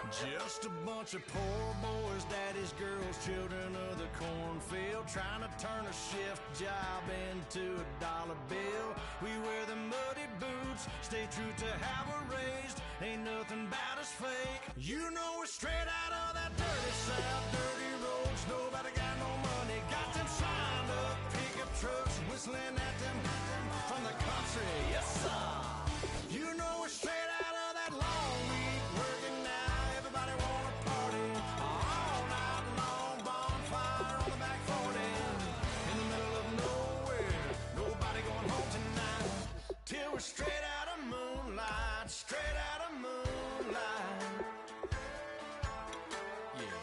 Just a bunch of poor boys, daddy's girls, children of the cornfield, trying to turn a shift job into a dollar bill. We wear the muddy boots, stay true to how we're raised. Ain't nothing about us fake. You know we're straight out of that dirty south, dirty roads. Nobody got no money, got them signed up pickup trucks, whistling at them from the country. Yes, sir. You know we're straight out of that long week, working now. Everybody wanna party all night long. Bonfire on the back 40 in the middle of nowhere. Nobody going home tonight till we're straight out of moonlight, straight out of moonlight. Yeah.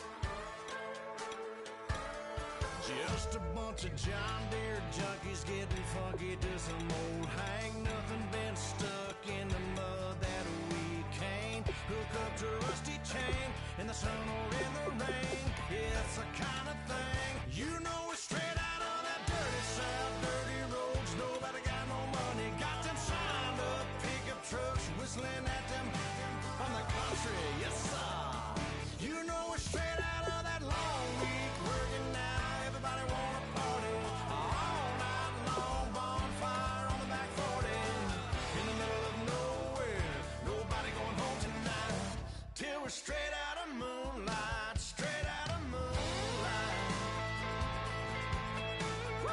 Just a bunch of John Deere junkies getting funky to some old hang. Nothing been stuck in the mud that we can't hook up to a rusty chain in the sun or in the rain. Yeah, it's the kind of thing. You know we're straight out of that dirty south, dirty roads. Nobody got no money, got them signed up pickup trucks, whistling at them from the country. Yes, sir. You know we're straight out of that long week, working now. Everybody wanna party all night long. Bonfire on the back 40 in the middle of nowhere. Nobody going home tonight till we're straight out of moonlight, straight out of moonlight. Woo!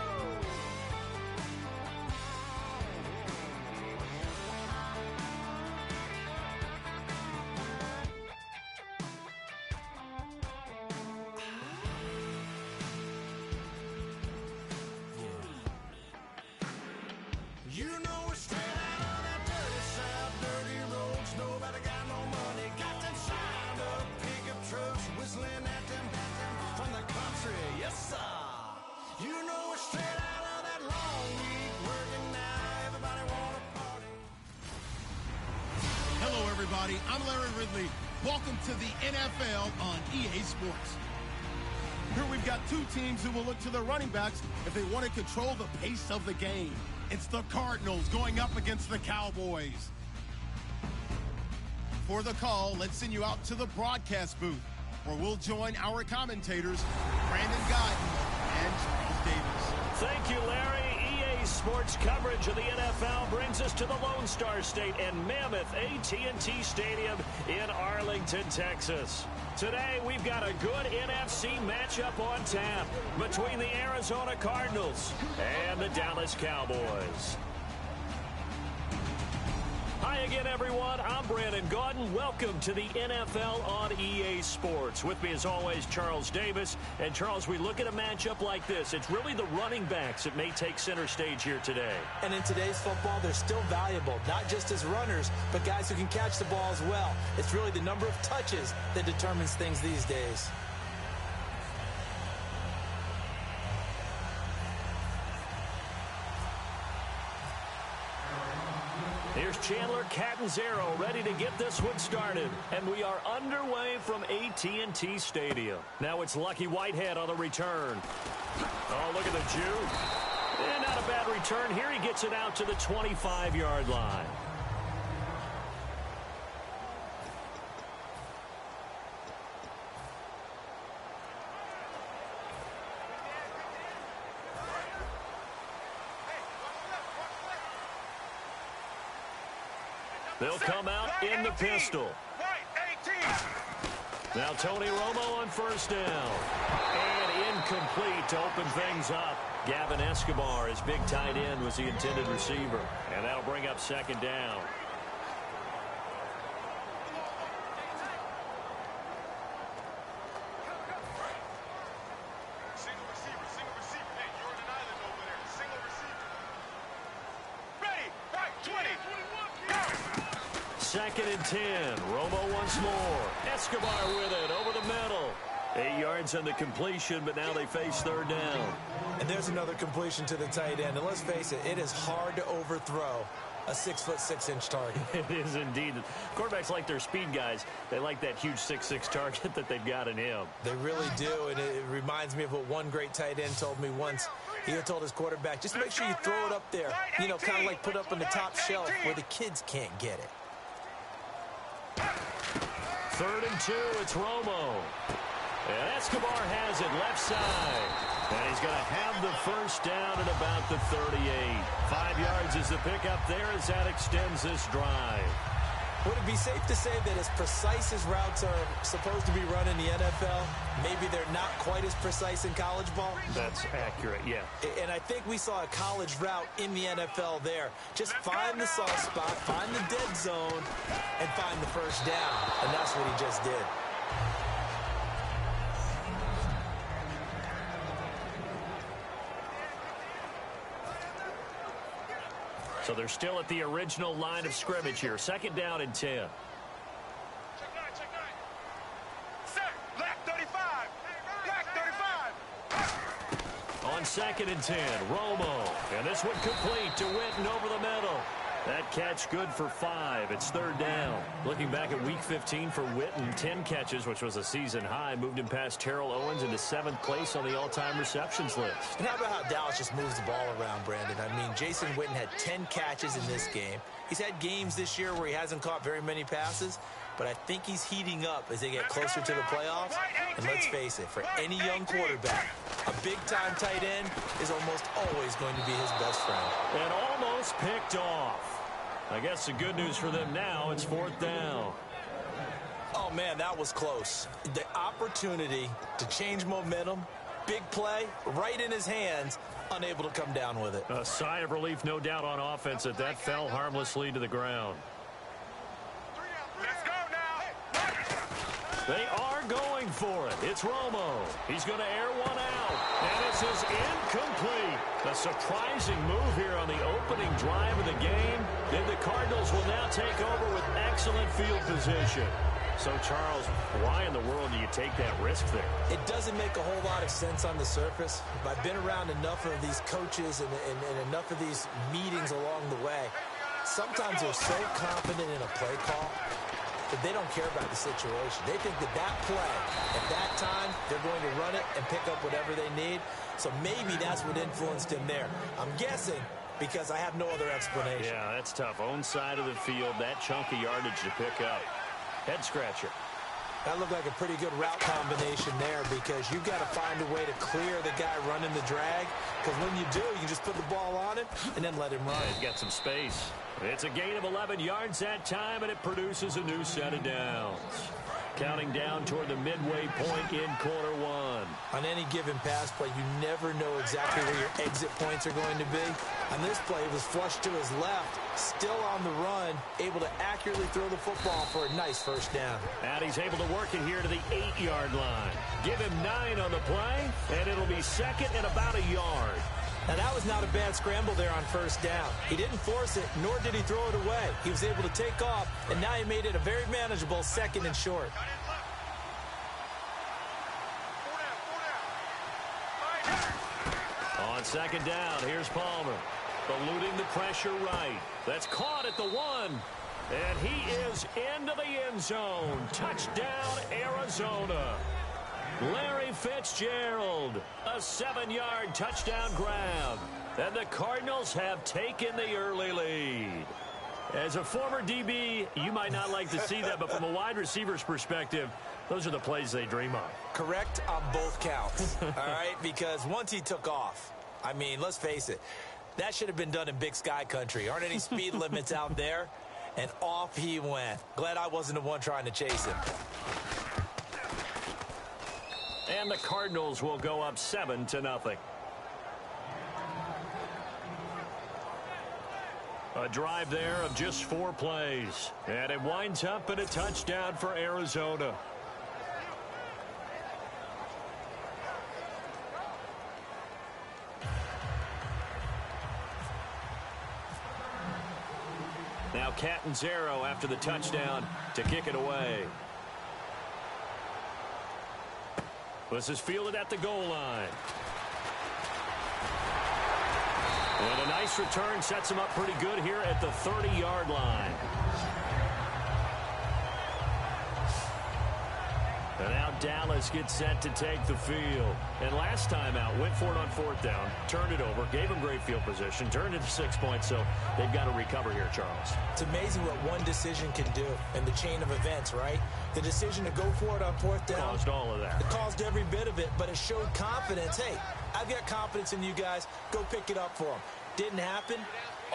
You know we're straight out of that dirty south, dirty roads. Nobody got no money, got them signed up pickup trucks, whistling at them from the country. Yes, sir. You know we're straight out of that long week, working now. Everybody wanna party. Hello, everybody. I'm Larry Ridley. Welcome to the NFL on EA Sports. Here we've got two teams who will look to their running backs if they want to control the pace of the game. It's the Cardinals going up against the Cowboys. For the call, let's send you out to the broadcast booth, where we'll join our commentators, Brandon Guyton and Charles Davis. Thank you, Larry. EA Sports coverage of the NFL brings us to the Lone Star State and Mammoth AT&T Stadium in Arlington, Texas. Today, we've got a good NFC matchup on tap between the Arizona Cardinals and the Dallas Cowboys. Hi again, everyone. I'm Brandon Guyton. Welcome to the NFL on EA Sports. With me, as always, Charles Davis. And, Charles, we look at a matchup like this. It's really the running backs that may take center stage here today. And in today's football, they're still valuable, not just as runners, but guys who can catch the ball as well. It's really the number of touches that determines things these days. Here's Chandler Catanzaro ready to get this one started. And we are underway from AT&T Stadium. Now it's Lucky Whitehead on the return. Oh, look at the juke. And not a bad return. Here he gets it out to the 25-yard line. They'll come out in the pistol. Now Tony Romo on first down. And incomplete to open things up. Gavin Escobar, his big tight end, was the intended receiver. And that'll bring up second down. Second and 10. Romo once more. Escobar with it over the middle. 8 yards on the completion, but now they face third down. And there's another completion to the tight end. And let's face it, it is hard to overthrow a 6'6" target. It is indeed. Quarterbacks like their speed guys. They like that huge 6'6" target that they've got in him. They really do, and it reminds me of what one great tight end told me once. He had told his quarterback, just make sure you throw it up there. You know, kind of like put up on the top shelf where the kids can't get it. 3rd and 2, it's Romo. And Escobar has it left side. And he's going to have the first down at about the 38. 5 yards is the pickup there as that extends this drive. Would it be safe to say that as precise as routes are supposed to be run in the NFL, maybe they're not quite as precise in college ball? That's accurate, yeah. And I think we saw a college route in the NFL there. Just find the soft spot, find the dead zone, and find the first down. And that's what he just did. So they're still at the original line of scrimmage here. 2nd down and 10. Check 9. Set. Left 35. Left 35. On 2nd and 10, Romo. And this one complete to Witten over the middle. That catch good for 5. It's 3rd down. Looking back at Week 15 for Witten, 10 catches, which was a season high, moved him past Terrell Owens into 7th place on the all-time receptions list. And how about how Dallas just moves the ball around, Brandon? I mean, Jason Witten had 10 catches in this game. He's had games this year where he hasn't caught very many passes, but I think he's heating up as they get closer to the playoffs. And let's face it, for any young quarterback, a big-time tight end is almost always going to be his best friend. And almost picked off. I guess the good news for them now, it's 4th down. Oh, man, that was close. The opportunity to change momentum, big play, right in his hands, unable to come down with it. A sigh of relief, no doubt, on offense that fell harmlessly to the ground. Let's go now. They are going for it. It's Romo. He's going to air one out. And this is incomplete. A surprising move here on the opening drive of the game. Then the Cardinals will now take over with excellent field position. So, Charles, why in the world do you take that risk there? It doesn't make a whole lot of sense on the surface. I've been around enough of these coaches and enough of these meetings along the way. Sometimes they're so confident in a play call that they don't care about the situation. They think that play, at that time, they're going to run it and pick up whatever they need. So maybe that's what influenced him there. I'm guessing because I have no other explanation. Yeah, that's tough. Own side of the field, that chunk of yardage to pick up. Head scratcher. That looked like a pretty good route combination there because you've got to find a way to clear the guy running the drag. Because when you do, you can just put the ball on him and then let him run. He's got some space. It's a gain of 11 yards that time, and it produces a new set of downs. Counting down toward the midway point in quarter 1. On any given pass play, you never know exactly where your exit points are going to be. On this play, it was flushed to his left, still on the run, able to accurately throw the football for a nice first down. And he's able to work it here to the 8-yard line. Give him 9 on the play, and it'll be 2nd and about a yard. Now, that was not a bad scramble there on first down. He didn't force it, nor did he throw it away. He was able to take off, and now he made it a very manageable 2nd and short. On 2nd down, here's Palmer. Eluding the pressure right. That's caught at the 1. And he is into the end zone. Touchdown, Arizona. Larry Fitzgerald, a 7-yard touchdown grab. And the Cardinals have taken the early lead. As a former DB, you might not like to see that, but from a wide receiver's perspective, those are the plays they dream of. Correct on both counts, all right? Because once he took off, I mean, let's face it, that should have been done in Big Sky country. Aren't any speed limits out there? And off he went. Glad I wasn't the one trying to chase him. And the Cardinals will go up 7-0. A drive there of just 4 plays. And it winds up in a touchdown for Arizona. Now Catanzaro after the touchdown to kick it away. This is fielded at the goal line. And a nice return sets him up pretty good here at the 30-yard line. And now Dallas gets set to take the field. And last time out, went for it on 4th down, turned it over, gave them great field position, turned it to 6 points, so they've got to recover here, Charles. It's amazing what one decision can do in the chain of events, right? The decision to go for it on 4th down. Caused all of that. It caused every bit of it, but it showed confidence. Hey, I've got confidence in you guys. Go pick it up for them. Didn't happen.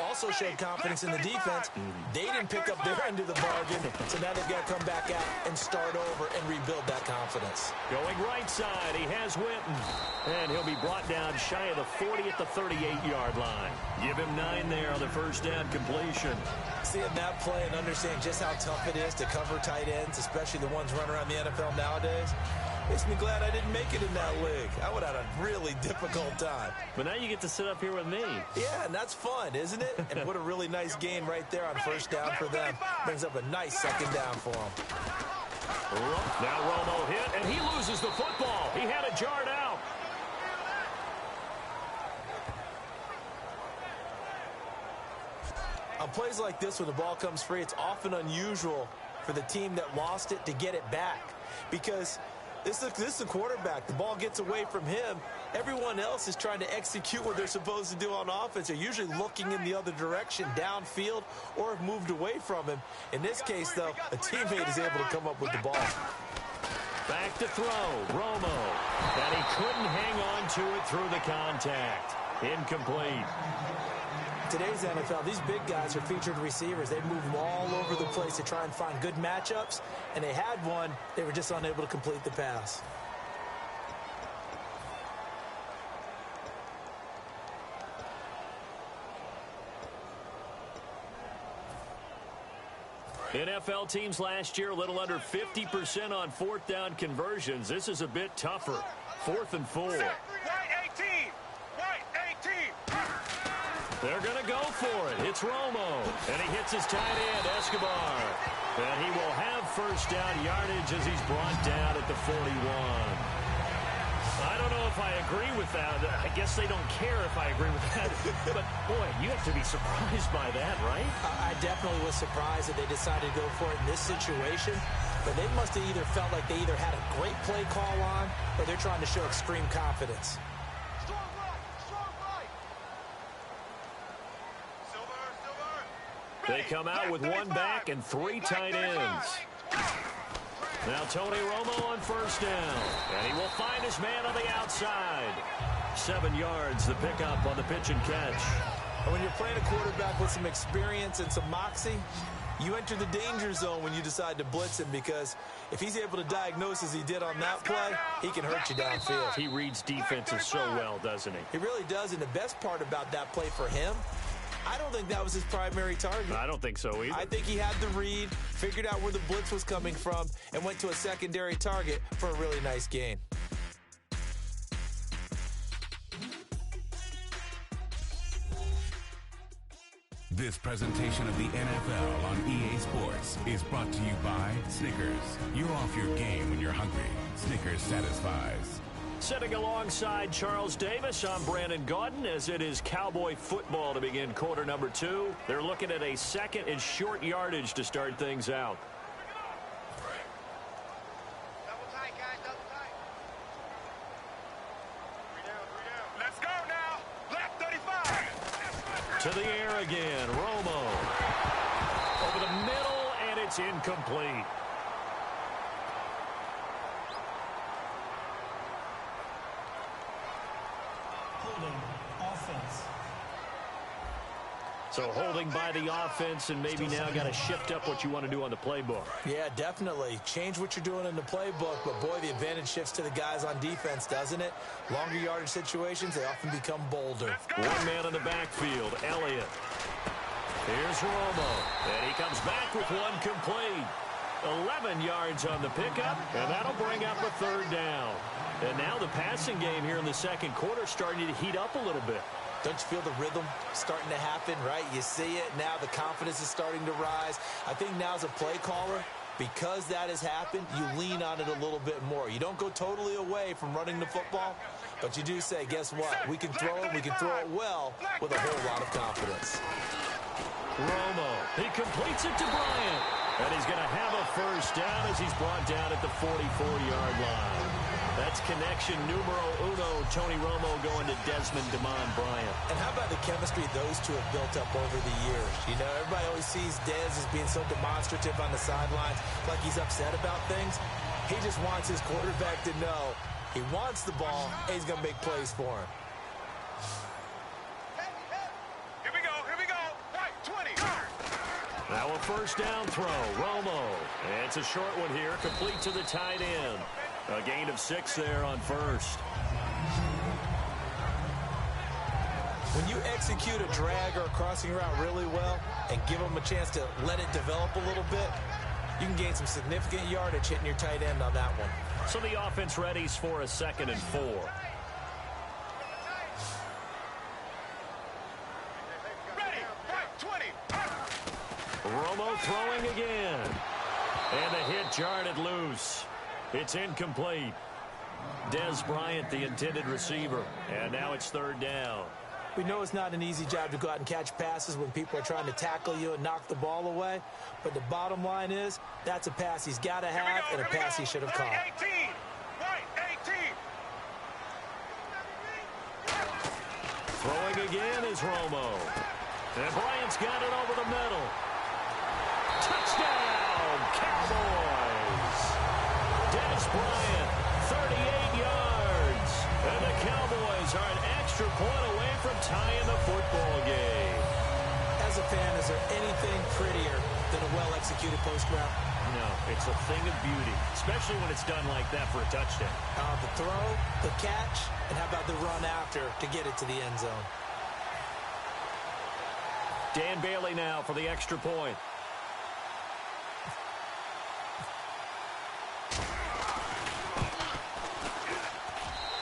Also showed confidence in the defense. They didn't pick up their end of the bargain, so now they've got to come back out and start over and rebuild that confidence. Going right side, he has Witten. And he'll be brought down shy of the 40 at the 38-yard line. Give him 9 there on the first down completion. Seeing that play and understanding just how tough it is to cover tight ends, especially the ones running around the NFL nowadays, makes me glad I didn't make it in that league. I would have had a really difficult time. But now you get to sit up here with me. Yeah, and that's fun, isn't it? And what a really nice gain right there on first down for them. Brings up a nice second down for them. Now Romo hit, and he loses the football. He had it jarred out. On plays like this, when the ball comes free, it's often unusual for the team that lost it to get it back. Because this is the quarterback. The ball gets away from him. Everyone else is trying to execute what they're supposed to do on offense. They're usually looking in the other direction, downfield, or have moved away from him. In this case, though, a teammate is able to come up with the ball. Back to throw, Romo. And he couldn't hang on to it through the contact. Incomplete. Today's NFL, these big guys are featured receivers. They move them all over the place to try and find good matchups, and they had one. They were just unable to complete the pass. NFL teams last year a little under 50% on 4th down conversions. This is a bit tougher. 4th and 4. White 18. White 18. They're going to go for it. It's Romo. And he hits his tight end, Escobar. And he will have first down yardage as he's brought down at the 41. I don't know if I agree with that. I guess they don't care if I agree with that. But, boy, you have to be surprised by that, right? I definitely was surprised that they decided to go for it in this situation. But they must have either felt like they either had a great play call on or they're trying to show extreme confidence. Strong right. Silver. They come out with one back and 3 tight ends. Now Tony Romo on first down. And he will find his man on the outside. 7 yards, the pickup on the pitch and catch. And when you're playing a quarterback with some experience and some moxie, you enter the danger zone when you decide to blitz him, because if he's able to diagnose as he did on that play, he can hurt you downfield. He reads defenses so well, doesn't he? He really does, and the best part about that play for him, I don't think that was his primary target. I don't think so either. I think he had the read, figured out where the blitz was coming from, and went to a secondary target for a really nice gain. This presentation of the NFL on EA Sports is brought to you by Snickers. You're off your game when you're hungry. Snickers satisfies. Sitting alongside Charles Davis, I'm Brandon Gaudin, as it is Cowboy football to begin quarter number 2. They're looking at a second and short yardage to start things out. Double tight, guys. Double tight. 3 down. Let's go now. Left 35. To the air again, Romo. Over the middle, and it's incomplete. So holding by the offense, and maybe now got to shift up what you want to do on the playbook. Yeah, definitely. Change what you're doing in the playbook, but boy, the advantage shifts to the guys on defense, doesn't it? Longer yardage situations, they often become bolder. One man in the backfield, Elliott. Here's Romo, and he comes back with one complete. 11 yards on the pickup, and that'll bring up a third down. And now the passing game here in the second quarter starting to heat up a little bit. Don't you feel the rhythm starting to happen, right? You see it now. The confidence is starting to rise. I think now as a play caller, because that has happened, you lean on it a little bit more. You don't go totally away from running the football, but you do say, guess what? We can throw it. We can throw it well with a whole lot of confidence. Romo, he completes it to Bryant. And he's going to have a first down as he's brought down at the 44-yard line. That's connection numero uno, Tony Romo going to Desmond DeMond Bryant. And how about the chemistry those two have built up over the years? You know, everybody always sees Dez as being so demonstrative on the sidelines, like he's upset about things. He just wants his quarterback to know he wants the ball and he's going to make plays for him. Here we go. Right, 20. Now a first down throw, Romo. It's a short one here, complete to the tight end. A gain of 6 there on first. When you execute a drag or a crossing route really well and give them a chance to let it develop a little bit, you can gain some significant yardage hitting your tight end on that one. So the offense readies for a 2nd and 4. Ready, right, 20. Romo throwing again. And the hit jarred loose. It's incomplete. Dez Bryant, the intended receiver. And now it's 3rd down. We know it's not an easy job to go out and catch passes when people are trying to tackle you and knock the ball away. But the bottom line is, that's a pass he's got to have and a pass he should have caught. Right, 18. Right, 18. Throwing again is Romo. And Bryant's got it over the middle. Touchdown, Cowboys! Dez Bryant, 38 yards. And the Cowboys are an extra point away from tying the football game. As a fan, is there anything prettier than a well-executed post route? No, it's a thing of beauty, especially when it's done like that for a touchdown. The throw, the catch, and how about the run after to get it to the end zone? Dan Bailey now for the extra point.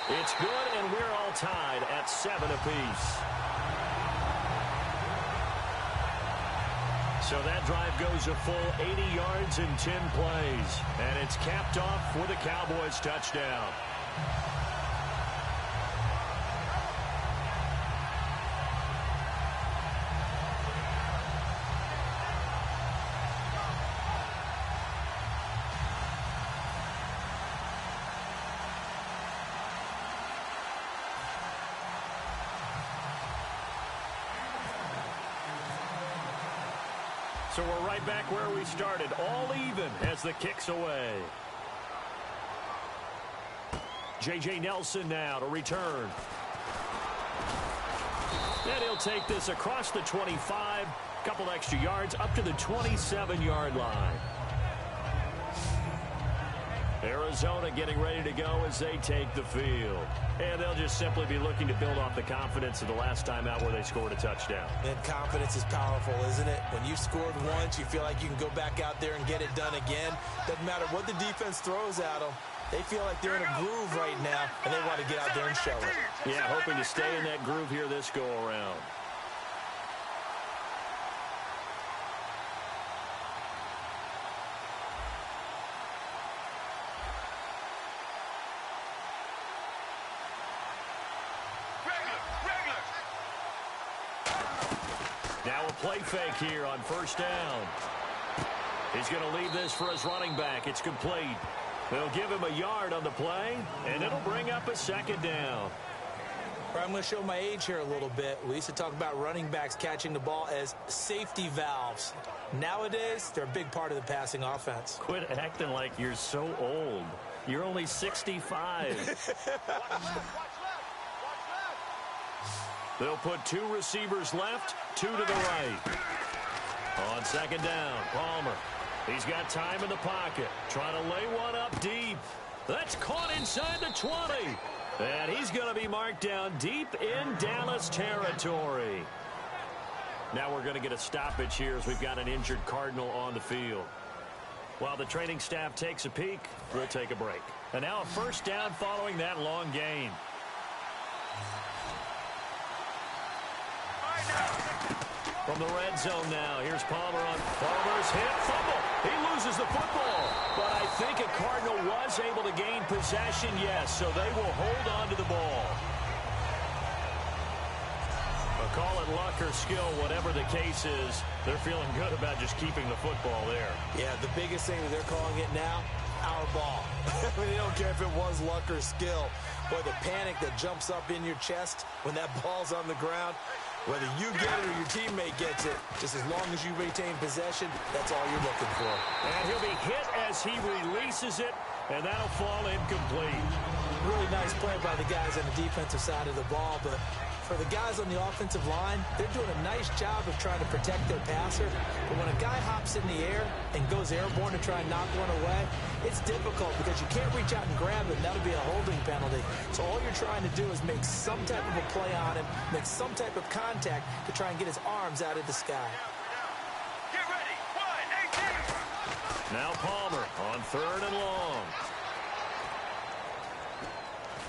It's good, and we're all tied at 7 apiece. So that drive goes a full 80 yards in 10 plays. And it's capped off with a Cowboys touchdown. So we're right back where we started, all even as the kick's away. J.J. Nelson now to return. And he'll take this across the 25, couple extra yards up to the 27-yard line. Arizona getting ready to go as they take the field. And they'll just simply be looking to build off the confidence of the last time out where they scored a touchdown. And confidence is powerful, isn't it? When you've scored once, you feel like you can go back out there and get it done again. Doesn't matter what the defense throws at them. They feel like they're in a groove right now, and they want to get out there and show it. Yeah, hoping to stay in that groove here this go-around. Now a play fake here on first down. He's going to leave this for his running back. It's complete. They'll give him a yard on the play, and it'll bring up a 2nd down. I'm going to show my age here a little bit. We used to talk about running backs catching the ball as safety valves. Nowadays, they're a big part of the passing offense. Quit acting like you're so old. You're only 65. They'll put 2 receivers left, 2 to the right. On 2nd down, Palmer. He's got time in the pocket. Trying to lay one up deep. That's caught inside the 20. And he's going to be marked down deep in Dallas territory. Now we're going to get a stoppage here as we've got an injured Cardinal on the field. While the training staff takes a peek, we'll take a break. And now a first down following that long gain. From the red zone now, here's Palmer on Palmer's hit, fumble. He loses the football, but I think a Cardinal was able to gain possession, yes, so they will hold on to the ball. Well, Call it luck or skill, whatever the case is, they're feeling good about just keeping the football there. Yeah, the biggest thing that they're calling it now, our ball. I mean, they don't care if it was luck or skill. Boy, the panic that jumps up in your chest when that ball's on the ground, whether you get it or your teammate gets it, just as long as you retain possession, that's all you're looking for. And he'll be hit as he releases it, and that'll fall incomplete. Really nice play by the guys on the defensive side of the ball, but for the guys on the offensive line, they're doing a nice job of trying to protect their passer. But when a guy hops in the air and goes airborne to try and knock one away, it's difficult because you can't reach out and grab it, and that'll be a holding penalty. So all you're trying to do is make some type of a play on him, make some type of contact to try and get his arms out of the sky. Get ready. 1-18. Now Palmer on 3rd and long.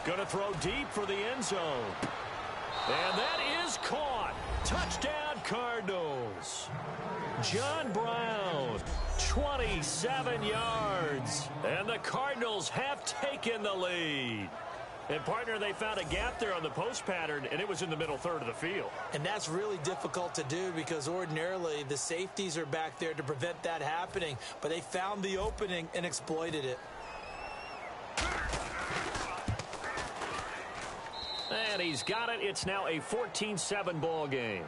Going to throw deep for the end zone. And that is caught. Touchdown, Cardinals. John Brown, 27 yards. And the Cardinals have taken the lead. And, partner, they found a gap there on the post pattern, and it was in the middle third of the field. And that's really difficult to do because ordinarily the safeties are back there to prevent that happening. But they found the opening and exploited it. And he's got it. It's now a 14-7 ball game.